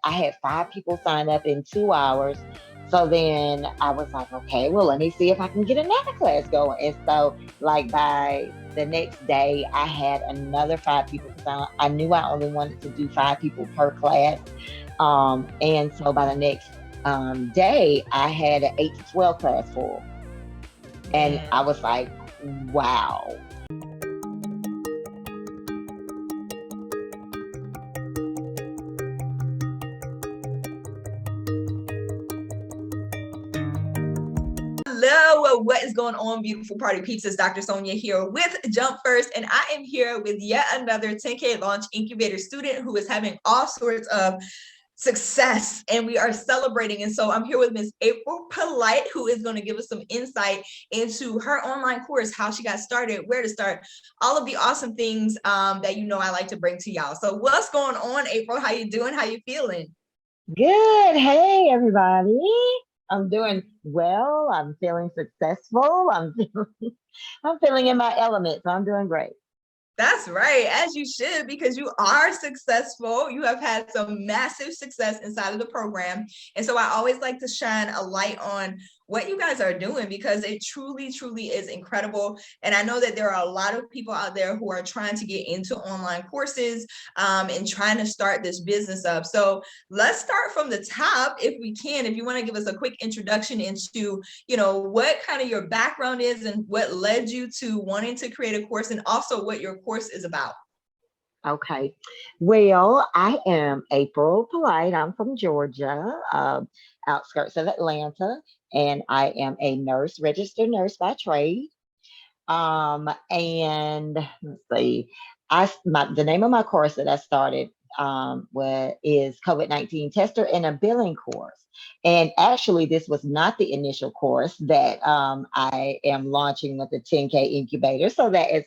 I had 5 people sign up in 2 hours. So then I was like, okay, well, let me see if I can get another class going. And so, like, by the next day, I had another 5 people because I knew I only wanted to do 5 people per class. And so by the next day, I had an 8 to 12 class full. And I Man. was like, wow. Hello, what is going on, beautiful party peeps? It's Dr. Sonia here with Jump First, and I am here with yet another 10K launch incubator student who is having all sorts of success, and we are celebrating. And so I'm here with Miss April Polite, who is going to give us some insight into her online course, how she got started, where to start, all of the awesome things that I like to bring to y'all. So what's going on, April? How you doing? How you feeling? Good. Hey, everybody. I'm doing well. I'm feeling successful. I'm feeling in my element. So I'm doing great. That's right, as you should, because you are successful. You have had some massive success inside of the program. And so I always like to shine a light on what you guys are doing because it truly, truly is incredible. And I know that there are a lot of people out there who are trying to get into online courses and trying to start this business up. So let's start from the top if we can. If you want to give us a quick introduction into what kind of your background is and what led you to wanting to create a course, and also what your course is about. Okay. Well, I am April Polite. I'm from Georgia, outskirts of Atlanta, and I am a nurse, registered nurse by trade. And let's see, the name of my course that I started is COVID-19 tester and a billing course. And actually, this was not the initial course that I am launching with the 10K incubator. So that is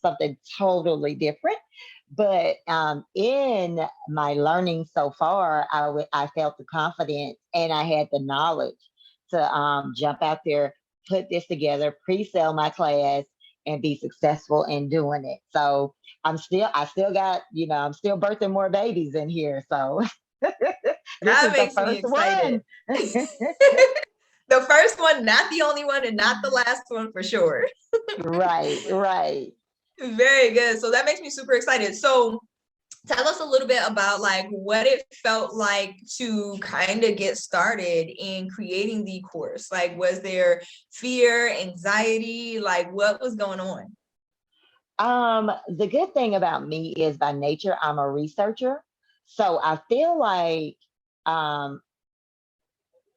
something totally different. But in my learning so far, I felt the confidence and I had the knowledge to jump out there, put this together, pre-sell my class, and be successful in doing it. So I still got, I'm still birthing more babies in here. So this That is the makes me first excited. one. The first one, not the only one, and not the last one for sure. Right, right. Very good. So that makes me super excited. So tell us a little bit about like what it felt like to kind of get started in creating the course. Like, was there fear, anxiety? Like, what was going on? The good thing about me is by nature, I'm a researcher. So I feel like um,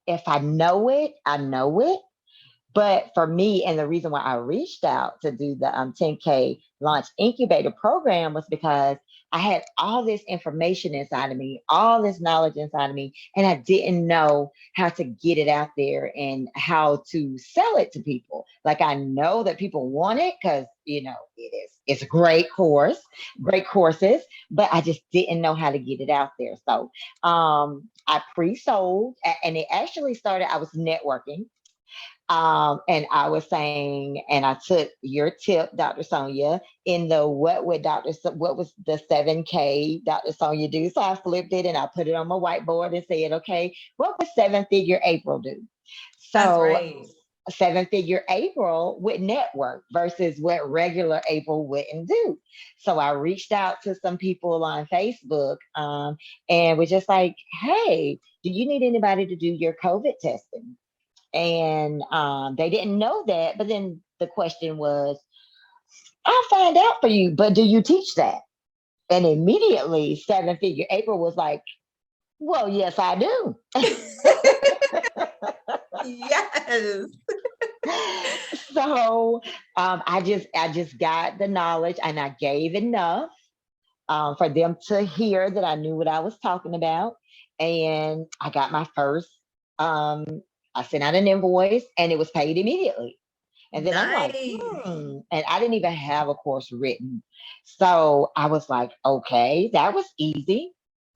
if I know it, I know it. But for me, and the reason why I reached out to do the 10K launch incubator program was because I had all this information inside of me, all this knowledge inside of me, and I didn't know how to get it out there and how to sell it to people. Like I know that people want it because it's a great course, great courses, but I just didn't know how to get it out there. So I pre-sold, and it actually started. I was networking. And I was saying, and I took your tip, Dr. Sonia, in the what was the 7K Dr. Sonia do? So I flipped it and I put it on my whiteboard and said, okay, what would 7-figure April do? That's So right. 7-figure April would network versus what regular April wouldn't do. So I reached out to some people on Facebook and was just like, hey, do you need anybody to do your COVID testing? And they didn't know that. But then the question was, I'll find out for you, but do you teach that? And immediately, 7-figure April was like, well, yes, I do. Yes. So I just got the knowledge and I gave enough for them to hear that I knew what I was talking about. And I got my first, um, I sent out an invoice and it was paid immediately. And then I'm like, Nice. and I didn't even have a course written. So I was like, okay, that was easy.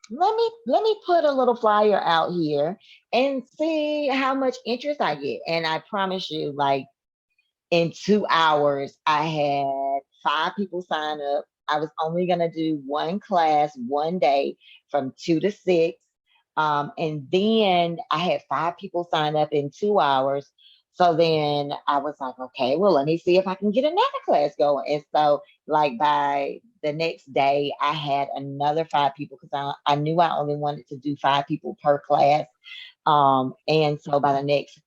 Let me put a little flyer out here and see how much interest I get. And I promise you, like in 2 hours, I had 5 people sign up. I was only gonna do one class one day from 2 to 6. And then I had 5 people sign up in 2 hours. So then I was like, okay, well, let me see if I can get another class going. And so, like, by the next day, I had another 5 people because I knew I only wanted to do 5 people per class. And so by the next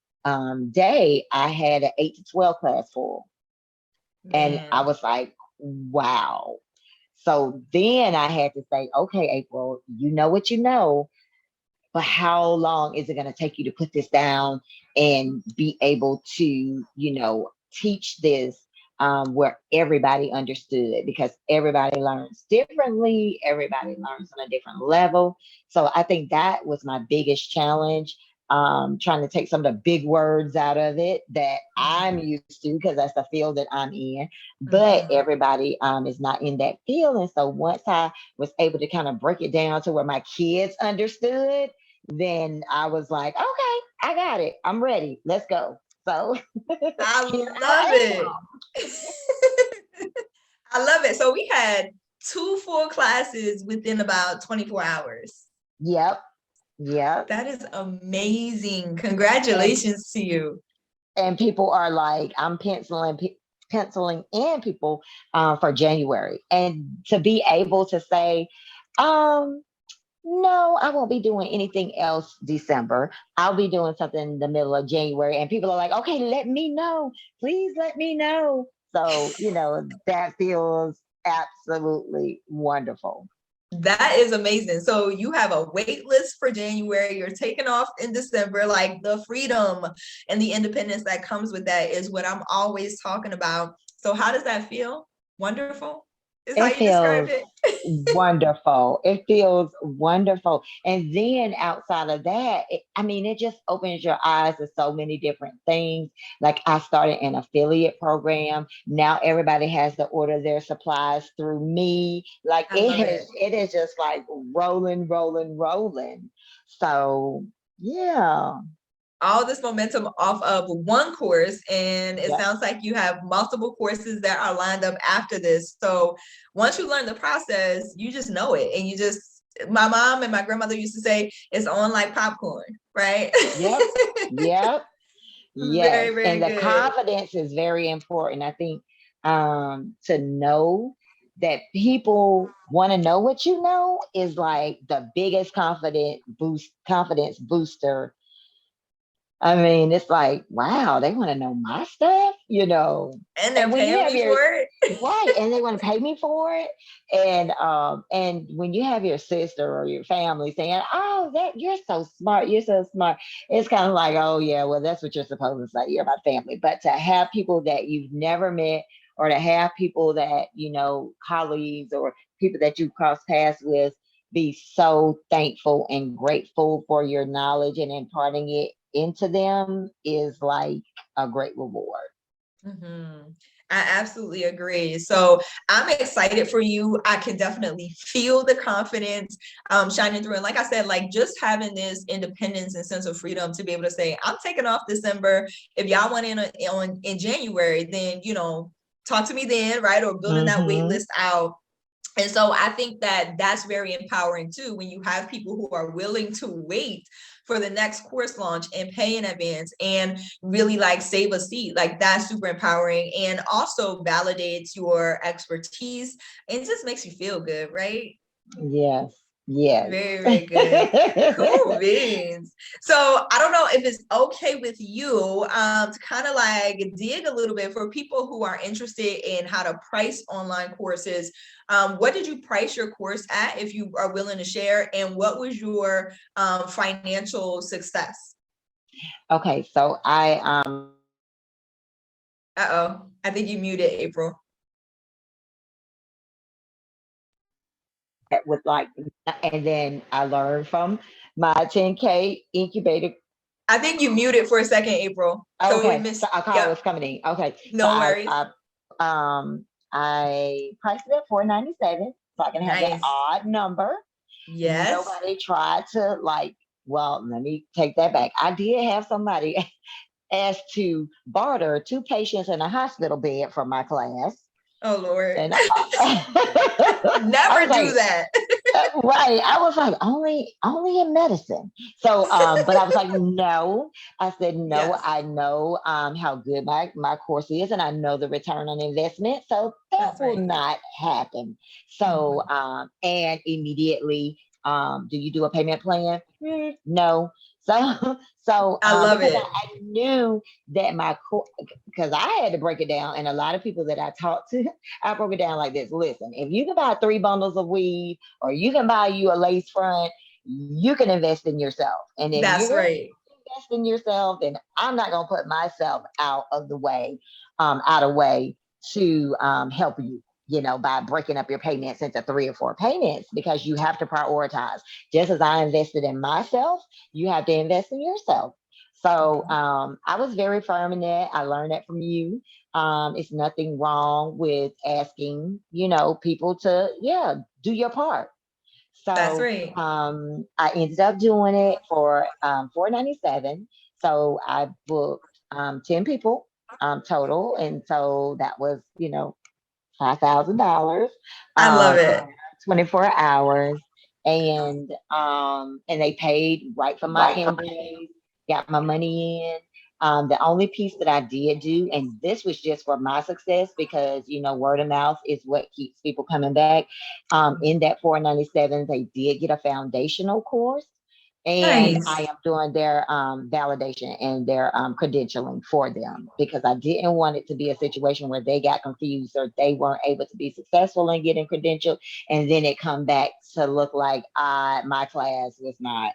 day, I had an 8 to 12 class full. And I Man. was like, wow. So then I had to say, okay, April, you know what you know, but how long is it going to take you to put this down and be able to, teach this where everybody understood? Because everybody learns differently, everybody learns on a different level. So I think that was my biggest challenge. Trying to take some of the big words out of it that I'm used to because that's the field that I'm in, but Mhm. everybody is not in that field. And so once I was able to kind of break it down to where my kids understood, then I was like, okay, I got it. I'm ready. Let's go. So I here love I it. I love it. So we had two full classes within about 24 hours. am. Yep. Yep. That is amazing. And Congratulations to you. people are like, I'm penciling in people for January, and to be able to say, um, no, I won't be doing anything else December. I'll be doing something in the middle of January. And people are like, okay, let me know. Please let me know. So, that feels absolutely wonderful. That is amazing. So you have a wait list for January. You're taking off in December. Like the freedom and the independence that comes with that is what I'm always talking about. So how does that feel? Wonderful is how It you describe feels it. wonderful. It feels wonderful. And then outside of that, I mean, it just opens your eyes to so many different things. Like I started an affiliate program. Now everybody has to order their supplies through me. Like I love it. it is just like rolling, rolling, rolling. So yeah. All this momentum off of one course, and it Yeah. sounds like you have multiple courses that are lined up after this. So once you learn the process, you just know it, and you just, my mom and my grandmother used to say it's on like popcorn, right? Yep. Yep. Very, Yes, very and the good. confidence is very important. I think to know that people want to know what you know is like the biggest confidence booster. I mean, it's like, wow, they want to know my stuff. And they're And when you paying have me your for it. right, and they want to pay me for it, and when you have your sister or your family saying, "Oh, that you're so smart," it's kind of like, "Oh yeah, well that's what you're supposed to say. You're my family." But to have people that you've never met, or to have people that colleagues or people that you cross paths with, be so thankful and grateful for your knowledge and imparting it into them is like a great reward. Mhm. I absolutely agree. So I'm excited for you. I can definitely feel the confidence shining through. And like I said, like just having this independence and sense of freedom to be able to say, I'm taking off December. If y'all want in January, then talk to me then, right? Or building that wait Mm-hmm. list out. And so I think that that's very empowering too, when you have people who are willing to wait for the next course launch and pay in advance and really like save a seat. Like that's super empowering and also validates your expertise and just makes you feel good, right? Yes. Yes. Very, very good. Cool beans. So I don't know if it's okay with you to kind of like dig a little bit for people who are interested in how to price online courses. What did you price your course at, if you are willing to share? And what was your financial success? Okay, so I Uh-oh, I think you muted, April. with like, and then I learned from my 10K incubator. I think you muted for a second, April. So we Okay, so missed, a call yep, was coming in. Okay, so no worries. I priced it at 497, so I can have that Nice. odd number. Yes. Nobody tried to like. Well, let me take that back. I did have somebody ask to barter 2 patients in a hospital bed for my class. Oh, Lord. And I Never was do like, that. Right. I was like, only in medicine. So but I was like, no. I said, no, Yes, I know how good my course is and I know the return on investment. So that that's will right. not happen. So Mhm. and immediately, do you do a payment plan? No. So I love because it. I knew that my core, because I had to break it down, and a lot of people that I talked to, I broke it down like this. Listen, if you can buy three bundles of weed, or you can buy you a lace front, you can invest in yourself. And if That's you're right. invest in yourself, then I'm not gonna put myself out of way to help you. By breaking up your payments into three or four payments, because you have to prioritize. Just as I invested in myself, you have to invest in yourself. So Mhm. I was very firm in that. I learned that from you. It's nothing wrong with asking, people to, yeah, do your part. That's So right. I ended up doing it for 497. So I booked 10 people total. And so that was, $5,000 I love for it. 24 hours. And they paid right from my invoice, got my money in. The only piece that I did do, and this was just for my success, because word of mouth is what keeps people coming back. In that 497, they did get a foundational course, and I Nice. am doing their validation and their credentialing for them, because I didn't want it to be a situation where they got confused or they weren't able to be successful in getting credentialed, and then it come back to look like my class was not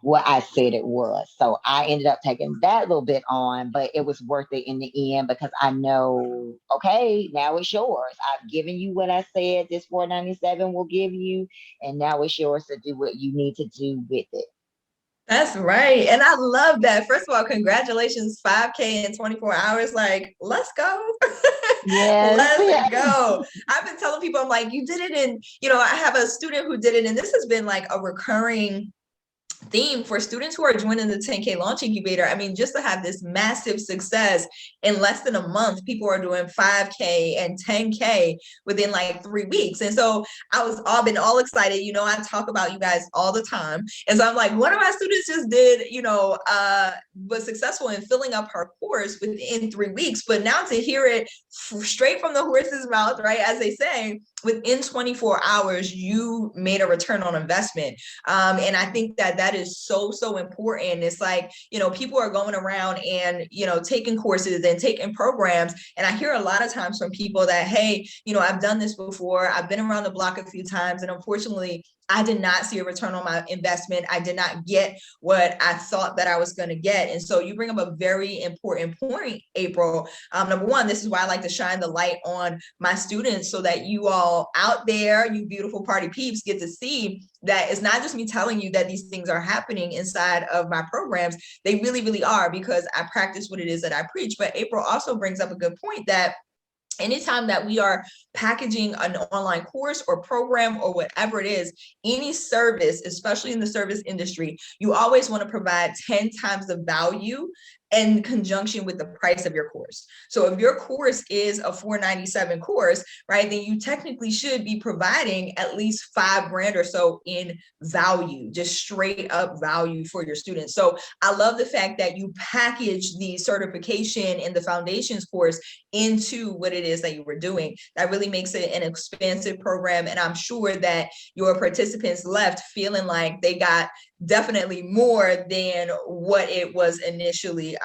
what I said it was. So I ended up taking that little bit on, but it was worth it in the end, because I know, okay, now it's yours. I've given you what I said this 497 will give you, and now it's yours to do what you need to do with it. That's right. And I love that. First of all, congratulations, 5K in 24 hours. Like, let's go. Yes, Let's yes. go. I've been telling people, I'm like, you did it in, I have a student who did it, and this has been like a recurring theme for students who are joining the 10K launch incubator. I mean, just to have this massive success in less than a month, people are doing 5K and 10K within like 3 weeks. And so I was all been all excited. I talk about you guys all the time. And so I'm like, one of my students just did, was successful in filling up her course within 3 weeks. But now to hear it straight from the horse's mouth, right? As they say, within 24 hours, you made a return on investment. And I think that that is so, so important. It's like, people are going around and, taking courses and taking programs. And I hear a lot of times from people that, hey, I've done this before. I've been around the block a few times. And unfortunately, I did not see a return on my investment. I did not get what I thought that I was going to get. And so you bring up a very important point, April. Number one, this is why I like to shine the light on my students, so that you all out there, you beautiful party peeps, get to see that it's not just me telling you that these things are happening inside of my programs. They really, really are, because I practice what it is that I preach. But April also brings up a good point that anytime that we are packaging an online course or program or whatever it is, any service, especially in the service industry, you always want to provide 10 times the value in conjunction with the price of your course. So if your course is a 497 course, right, then you technically should be providing at least $5,000 or so in value, just straight up value for your students. So I love the fact that you package the certification and the foundations course into what it is that you were doing. That really makes it an expansive program. And I'm sure that your participants left feeling like they got definitely more than what it was initially,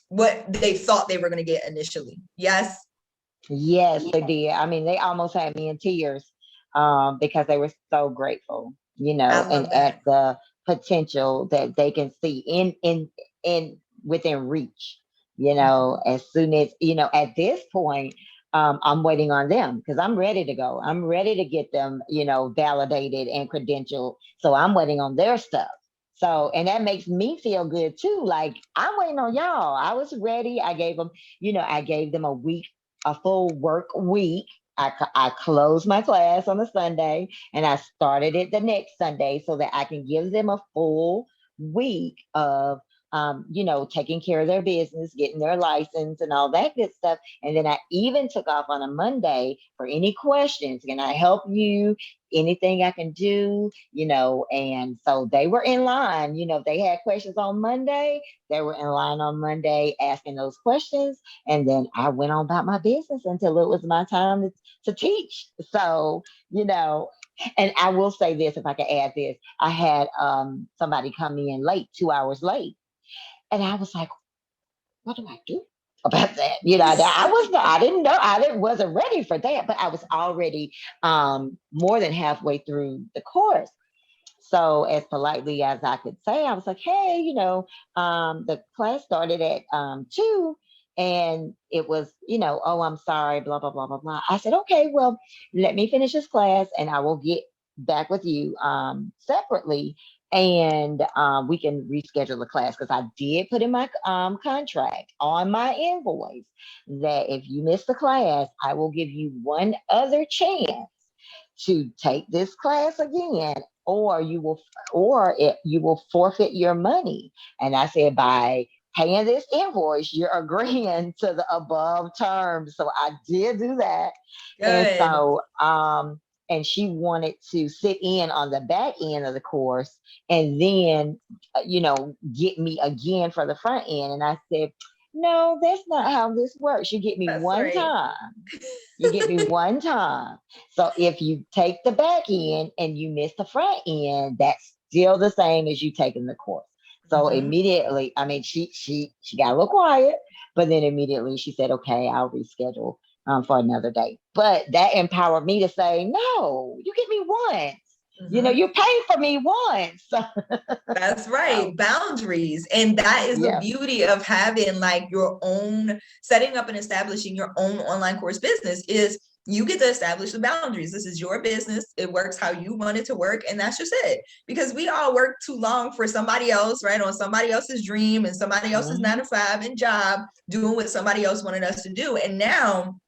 what they thought they were going to get initially. Yes. Yes, they did. I mean, they almost had me in tears, because they were so grateful, I and love at that. the potential that they can see in within reach. As soon as, at this point, I'm waiting on them, because I'm ready to go. I'm ready to get them, validated and credentialed. So I'm waiting on their stuff. So, and that makes me feel good too. Like, I'm waiting on y'all. I was ready. I gave them a full work week. I closed my class on a Sunday, and I started it the next Sunday, so that I can give them a full week of taking care of their business, getting their license and all that good stuff. And then I even took off on a Monday for any questions. Can I help you? Anything I can do, and so they were in line. If they had questions on Monday, they were in line on Monday asking those questions. And then I went on about my business until it was my time to teach. So, you know, and I will say this, if I can add this, I had somebody come in late, 2 hours late. And I was like, what do I do about that? I didn't know, wasn't ready for that, but I was already more than halfway through the course. So as politely as I could say, I was like, hey, the class started at 2, and it was, oh, I'm sorry, blah, blah, blah, blah, blah. I said, okay, well, let me finish this class and I will get back with you separately, and we can reschedule the class, because I did put in my contract on my invoice that if you miss the class, I will give you one other chance to take this class again, or you will forfeit your money. And I said, by paying this invoice, you're agreeing to the above terms. So I did do that. And Good. so and she wanted to sit in on the back end of the course, and then get me again for the front end. And I said, no, that's not how this works. You get me That's one right. time. You get me one time. So if you take the back end and you miss the front end, that's still the same as you taking the course. So Mhm. immediately, I mean, she got a little quiet, but then immediately she said, "Okay, I'll reschedule for another day." But that empowered me to say, "No, you get me once. Mhm. You paid for me once." That's So right. Boundaries. And that is the yeah. beauty of having like your own, setting up and establishing your own online course business is you get to establish the boundaries. This is your business. It works how you want it to work. And that's just it. Because we all work too long for somebody else, right? On somebody else's dream and somebody else's nine Mhm. to five and job, doing what somebody else wanted us to do. And now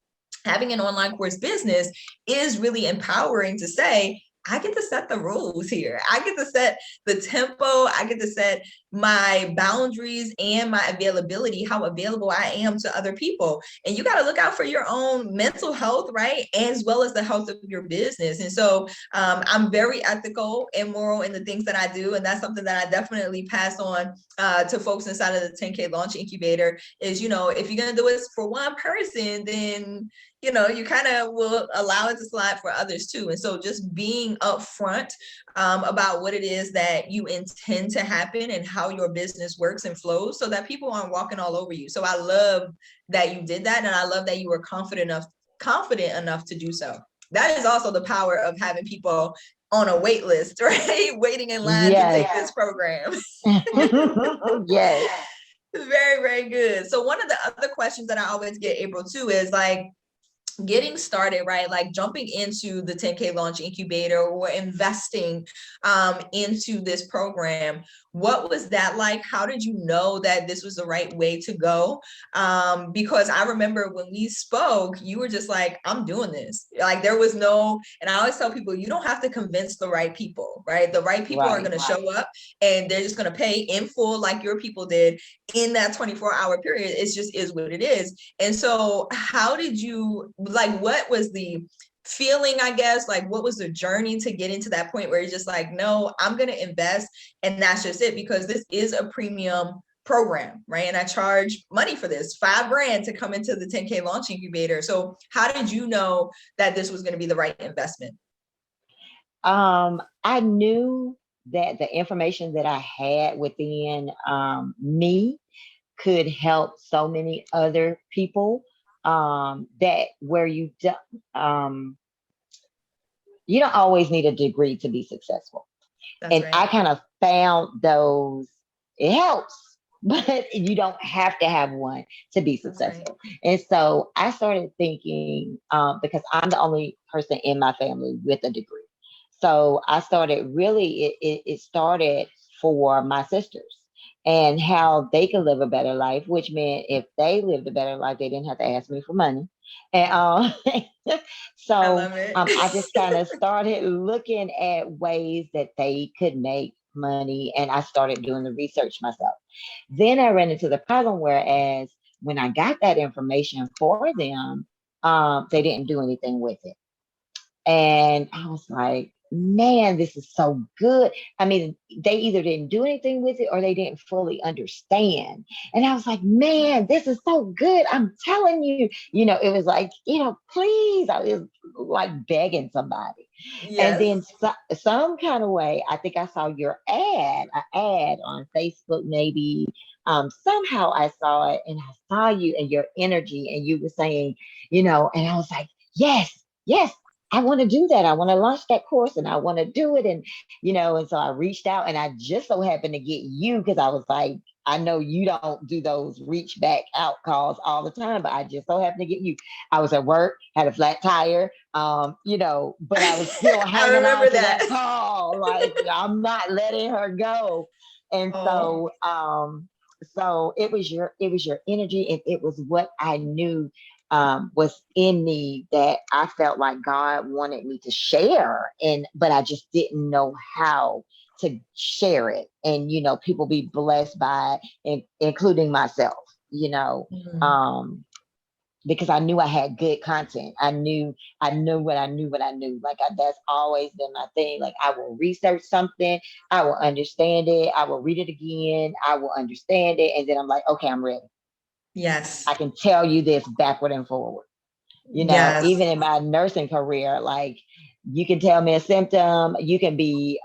having an online course business is really empowering to say, I get to set the rules here. I get to set the tempo. I get to set my boundaries and my availability, how available I am to other people. And you got to look out for your own mental health, right? As well as the health of your business. And so I'm very ethical and moral in the things that I do. And that's something that I definitely pass on to folks inside of the 10K Launch Incubator is, if you're going to do it for one person, then you kind of will allow it to slide for others too. And so just being upfront about what it is that you intend to happen and how your business works and flows so that people aren't walking all over you. So I love that you did that. And I love that you were confident enough to do so. That is also the power of having people on a wait list, right? Waiting in line to take Yes. this program. Yes. Very, very good. So one of the other questions that I always get, April, too, is like, getting started, right? Like jumping into the 10K Launch Incubator or investing into this program. What was that like? How did you know that this was the right way to go? Because I remember when we spoke, you were just like, I'm doing this. Like there was no, and I always tell people, you don't have to convince the right people, right? The right people are Right. going to show up and they're just going to pay in full like your people did in that 24-hour period. It just is what it is. And so how did you, like, what was the feeling, I guess, like what was the journey to get into that point where you're just like, no, I'm going to invest and that's just it, because this is a premium program, right? And I charge money for this, $5,000 to come into the 10K Launch Incubator. So how did you know that this was going to be the right investment? I knew that the information that I had within me could help so many other people, that where um, you don't always need a degree to be successful. That's And I right. kind of found those, it helps, but you don't have to have one to be That's right. successful. And so I started thinking, because I'm the only person in my family with a degree. So I started really, it started for my sisters and how they could live a better life, which meant if they lived a better life, they didn't have to ask me for money. And I so love it. I just kind of started looking at ways that they could make money, and I started doing the research myself. Then I ran into the problem, whereas when I got that information for them, they didn't do anything with it. And I was like, man, this is so good. I mean, they either didn't do anything with it or they didn't fully understand. And I was like, man, this is so good. I'm telling you, it was like, please, I was like begging somebody. And Yes. then some kind of way, I think I saw your ad on Facebook, maybe. Somehow I saw it and I saw you and your energy, and you were saying, and I was like, yes, yes, I want to do that. I want to launch that course and I want to do it. And so I reached out and I just so happened to get you because I was like, I know you don't do those reach back out calls all the time, but I just so happened to get you. I was at work, had a flat tire, but I was still I hanging on remember to that that. call. Like, I'm not letting her go. And Oh, so it was your energy, and it was what I knew was in me that I felt like God wanted me to share, but I just didn't know how to share it, and people be blessed by it, including myself. You know, mm, um, because I knew I had good content. I knew what I knew. Like that's always been my thing. Like I will research something, I will understand it, I will read it again, I will understand it, and then I'm like, okay, I'm ready. yes. I can tell you this backward and forward. Yes. Even in my nursing career, like you can tell me a symptom, you can be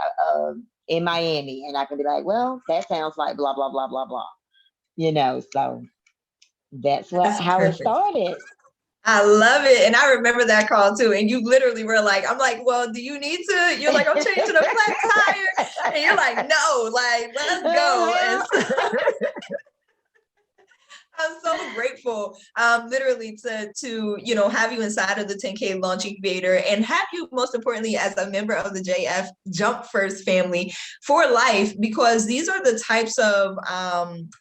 in Miami, and I can be like, well, that sounds like blah blah blah blah blah. So that's That's how it perfect. started. I love it. And I remember that call too. And you literally were like, I'm like, well, do you need to? You're like, I'm changing a flat tire. And you're like, no, like, let's go. And so I'm so grateful, literally to have you inside of the 10K launch incubator and have you most importantly as a member of the JF Jump First family for life, because these are the types of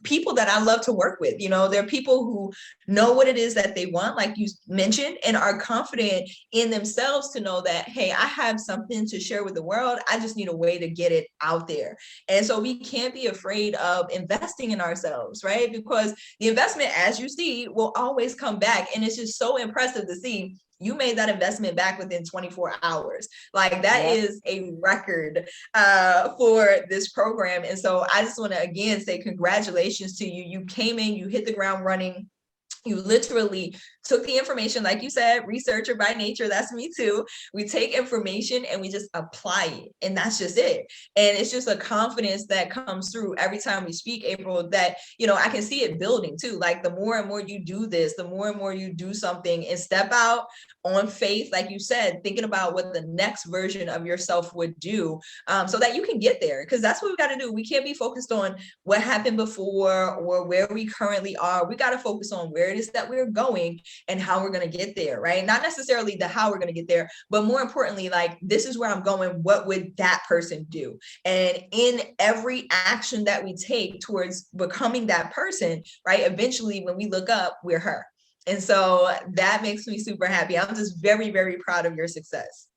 people that I love to work with. They're people who know what it is that they want, like you mentioned, and are confident in themselves to know that, hey, I have something to share with the world. I just need a way to get it out there. And so we can't be afraid of investing in ourselves, right? Because the investment, as you see, will always come back. And it's just so impressive to see you made that investment back within 24 hours. Like that Yep. is a record for this program. And so I just want to again say congratulations to you. You came in, you hit the ground running. You literally took the information, like you said, researcher by nature, that's me too. We take information and we just apply it, and that's just it. And it's just a confidence that comes through every time we speak, April, that I can see it building too. Like the more and more you do this, the more and more you do something and step out on faith, like you said, thinking about what the next version of yourself would do, so that you can get there, because that's what we got to do. We can't be focused on what happened before or where we currently are. We got to focus on where it is that we're going and how we're going to get there, right? Not necessarily the how we're going to get there, but more importantly, like, this is where I'm going. What would that person do? And in every action that we take towards becoming that person, right? Eventually, when we look up, we're her. And so that makes me super happy. I'm just very, very proud of your success.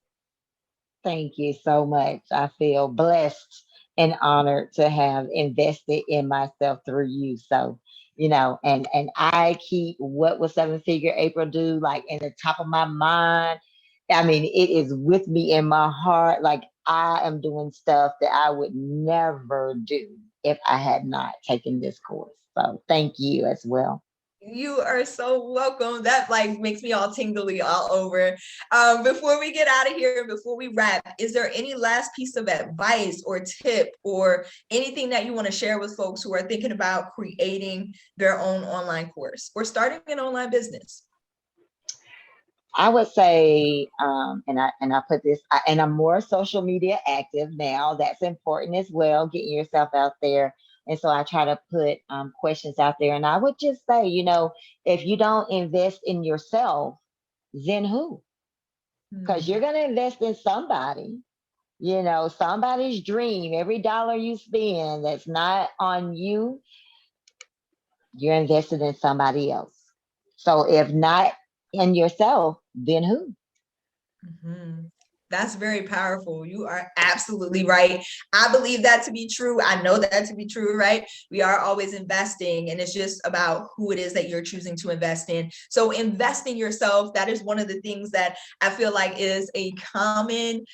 Thank you so much. I feel blessed and honored to have invested in myself through you. So, and I keep what will seven figure April do like in the top of my mind. I mean, it is with me in my heart. Like I am doing stuff that I would never do if I had not taken this course. So thank you as well. You are so welcome. That like makes me all tingly all over. Before we get out of here, before we wrap, is there any last piece of advice or tip or anything that you want to share with folks who are thinking about creating their own online course or starting an online business? I would say, and I put this, and I'm more social media active now. That's important as well, getting yourself out there. And so I try to put questions out there. And I would just say, if you don't invest in yourself, then who? Because Hmm. you're going to invest in somebody, somebody's dream. Every dollar you spend that's not on you, you're invested in somebody else. So if not in yourself, then who? Mhm. That's very powerful. You are absolutely right. I believe that to be true. I know that to be true, right? We are always investing, and it's just about who it is that you're choosing to invest in. So, invest in yourself. That is one of the things that I feel like is a common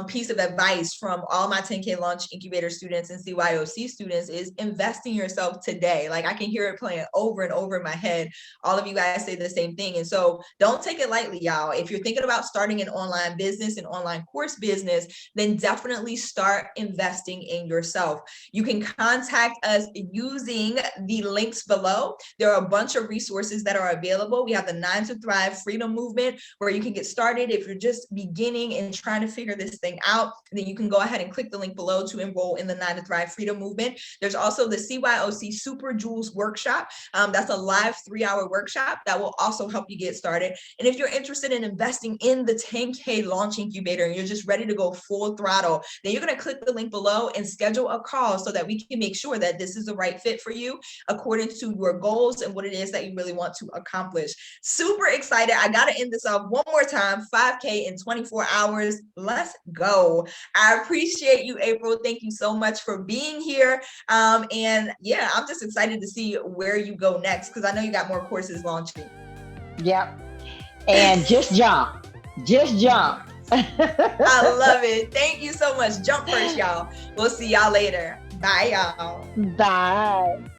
piece of advice from all my 10K Launch Incubator students and CYOC students is invest in yourself today. Like I can hear it playing over and over in my head. All of you guys say the same thing. And so don't take it lightly, y'all. If you're thinking about starting an online business, an online course business, then definitely start investing in yourself. You can contact us using the links below. There are a bunch of resources that are available. We have the 9 to Thrive Freedom Movement where you can get started if you're just beginning and trying to figure this thing out. Then you can go ahead and click the link below to enroll in the 9 to Thrive Freedom Movement. There's also the CYOC Super Jewels Workshop. That's a live 3-hour workshop that will also help you get started. And if you're interested in investing in the 10K Launch Incubator and you're just ready to go full throttle, then you're going to click the link below and schedule a call so that we can make sure that this is the right fit for you according to your goals and what it is that you really want to accomplish. Super excited. I got to end this off one more time. 5K in 24 hours. Let's go. I appreciate you, April. Thank you so much for being here. And yeah, I'm just excited to see where you go next because I know you got more courses launching. Yep. And just jump. Just jump. I love it. Thank you so much. Jump first, y'all. We'll see y'all later. Bye, y'all. Bye.